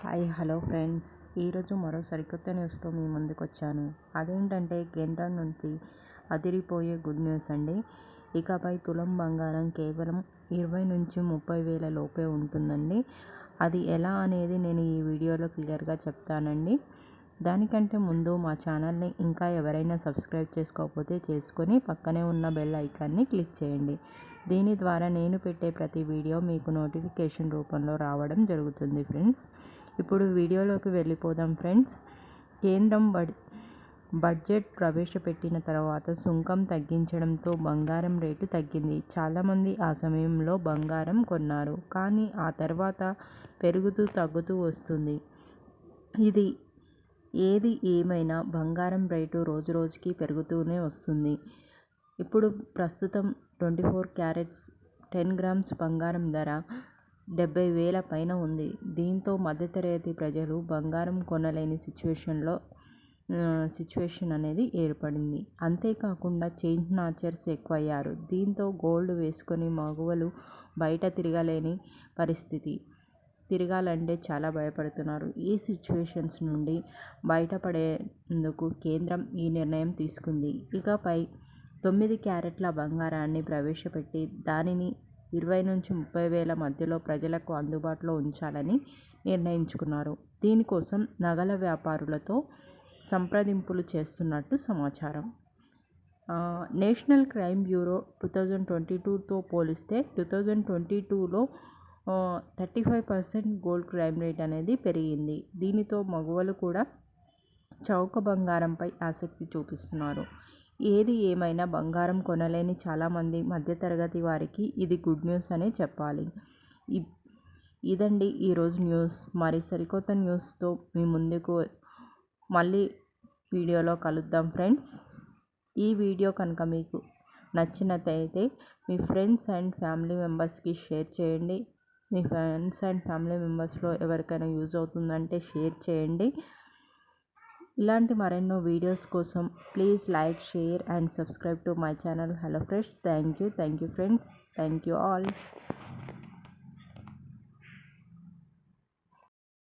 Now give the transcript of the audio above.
Hi hello friends, ఈరోజు మరో సరికొత్త న్యూస్తో మీ ముందుకు వచ్చాను. అదేంటంటే కేంద్రం నుంచి అదిరిపోయే గుడ్ న్యూస్ అండి. ఇకపై తులం బంగారం కేవలం 20 నుంచి 30 వేల లోపే ఉంటుందండి. అది ఎలా అనేది నేను ఈ వీడియోలో క్లియర్గా చెప్తానండి. దానికంటే ముందు మా ఛానల్ని ఇంకా ఎవరైనా సబ్స్క్రైబ్ చేసుకోకపోతే చేసుకొని పక్కనే ఉన్న బెల్ ఐకాన్ని క్లిక్ చేయండి. దీని ద్వారా నేను పెట్టే ప్రతి వీడియో మీకు నోటిఫికేషన్ రూపంలో రావడం జరుగుతుంది ఫ్రెండ్స్. ఇప్పుడు వీడియోలోకి వెళ్ళిపోదాం ఫ్రెండ్స్. కేంద్రం బడ్జెట్ ప్రవేశపెట్టిన తర్వాత సుంకం తగ్గించడంతో బంగారం రేటు తగ్గింది. చాలామంది ఆ సమయంలో బంగారం కొన్నారు, కానీ ఆ తర్వాత పెరుగుతూ తగ్గుతూ వస్తుంది. ఏది ఏమైనా బంగారం రేటు రోజురోజుకి పెరుగుతూనే వస్తుంది. ఇప్పుడు ప్రస్తుతం 24 క్యారెట్స్ 10 గ్రామ్స్ బంగారం ధర 70,000 పైన ఉంది. దీంతో మధ్యతరగతి ప్రజలు బంగారం కొనలేని సిచ్యువేషన్ అనేది ఏర్పడింది. అంతేకాకుండా చైన్ స్నాచర్స్ ఎక్కువయ్యారు. దీంతో గోల్డ్ వేసుకొని మగువలు బయట తిరగలేని పరిస్థితి. తిరగాలంటే చాలా భయపడుతున్నారు. ఈ సిచ్యువేషన్స్ నుండి బయటపడేందుకు కేంద్రం ఈ నిర్ణయం తీసుకుంది. ఇకపై 9 క్యారెట్ల బంగారాన్ని ప్రవేశపెట్టి దానిని 20 నుంచి 30 వేల మధ్యలో ప్రజలకు అందుబాటులో ఉంచాలని నిర్ణయించుకున్నారు. దీనికోసం నగల వ్యాపారులతో సంప్రదింపులు చేస్తున్నట్టు సమాచారం. నేషనల్ క్రైమ్ బ్యూరో 2022తో పోలిస్తే 2022లో 35% గోల్డ్ క్రైమ్ రేట్ అనేది పెరిగింది. దీనితో మగువలు కూడా చౌక బంగారంపై ఆసక్తి చూపిస్తున్నారు. ఏది ఏమైనా బంగారం కొనలేని చాలామంది మధ్యతరగతి వారికి ఇది గుడ్ న్యూస్ అనే చెప్పాలి. ఇదండి ఈరోజు న్యూస్. మరి సరికొత్త న్యూస్తో మీ ముందుకు మళ్ళీ వీడియోలో కలుద్దాం ఫ్రెండ్స్. ఈ వీడియో కనుక మీకు నచ్చినట్లయితే మీ ఫ్రెండ్స్ అండ్ ఫ్యామిలీ మెంబర్స్కి షేర్ చేయండి. మీ ఫ్రెండ్స్ అండ్ ఫ్యామిలీ మెంబర్స్లో ఎవరికైనా యూజ్ అవుతుందంటే షేర్ చేయండి. ఇలాంటి మరెన్నో వీడియోస్ కోసం please like, share and subscribe to my channel hello friends. Thank you friends. Thank you all.